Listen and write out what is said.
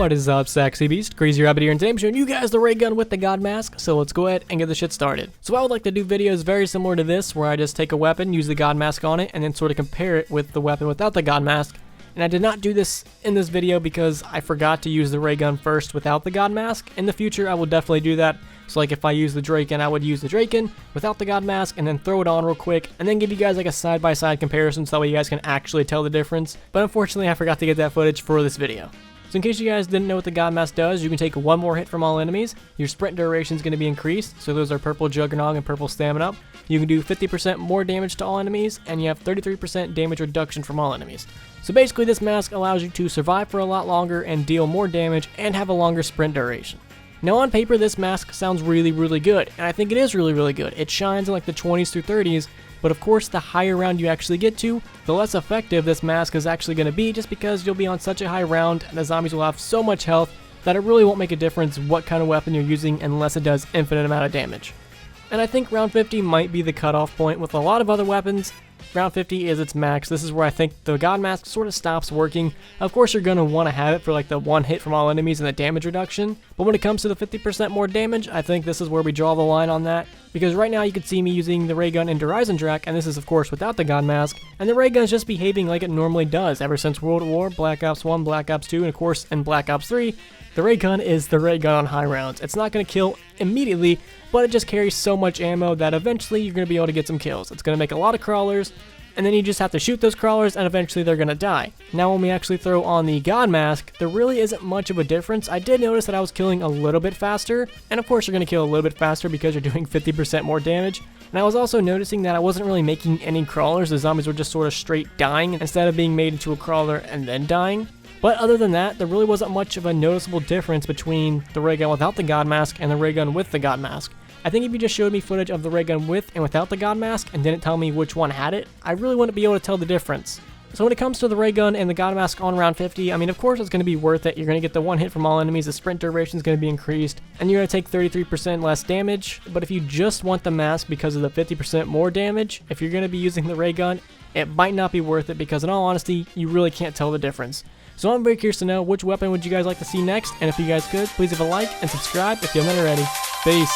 What is up, Sexy Beast? Crazy Rabbit here, and today I'm showing you guys the ray gun with the God Mask, so let's go ahead and get the shit started. So I would like to do videos very similar to this, where I just take a weapon, use the God Mask on it, and then sort of compare it with the weapon without the God Mask. And I did not do this in this video because I forgot to use the ray gun first without the God Mask. In the future, I will definitely do that. So like if I use the Draken, I would use the Draken without the God Mask and then throw it on real quick and then give you guys like a side-by-side comparison so that way you guys can actually tell the difference. But unfortunately, I forgot to get that footage for this video. So in case you guys didn't know what the God Mask does, you can take one more hit from all enemies. Your sprint duration is going to be increased, so those are purple Juggernog and purple Stamina. You can do 50% more damage to all enemies, and you have 33% damage reduction from all enemies. So basically this mask allows you to survive for a lot longer and deal more damage and have a longer sprint duration. Now on paper this mask sounds really good, and I think it is really good. It shines in like the 20s through 30s, but of course the higher round you actually get to, the less effective this mask is actually going to be, just because you'll be on such a high round and the zombies will have so much health that it really won't make a difference what kind of weapon you're using unless it does infinite amount of damage. And I think round 50 might be the cutoff point with a lot of other weapons. Round 50 is its max. This is where I think the God Mask sort of stops working. Of course you're going to want to have it for like the one hit from all enemies and the damage reduction, but when it comes to the 50% more damage, I think this is where we draw the line on that, because right now you can see me using the ray gun in Horizon Drac, and this is of course without the God Mask, and the ray gun is just behaving like it normally does ever since World at War, Black Ops 1, Black Ops 2, and of course in Black Ops 3. The ray gun is the ray gun on high rounds. It's not going to kill immediately, but it just carries so much ammo that eventually you're going to be able to get some kills. It's going to make a lot of crawlers, and then you just have to shoot those crawlers and eventually they're going to die. Now when we actually throw on the God Mask, there really isn't much of a difference. I did notice that I was killing a little bit faster, and of course you're going to kill a little bit faster because you're doing 50% more damage. And I was also noticing that I wasn't really making any crawlers. The zombies were just sort of straight dying instead of being made into a crawler and then dying. But other than that, there really wasn't much of a noticeable difference between the ray gun without the God Mask and the ray gun with the God Mask. I think if you just showed me footage of the ray gun with and without the God Mask and didn't tell me which one had it, I really wouldn't be able to tell the difference. So when it comes to the ray gun and the God Mask on round 50, I mean of course it's going to be worth it. You're going to get the one hit from all enemies, the sprint duration is going to be increased, and you're going to take 33% less damage. But if you just want the mask because of the 50% more damage, if you're going to be using the ray gun, it might not be worth it because in all honesty, you really can't tell the difference. So I'm very curious to know which weapon would you guys like to see next, and if you guys could, please leave a like and subscribe if you haven't already. Peace.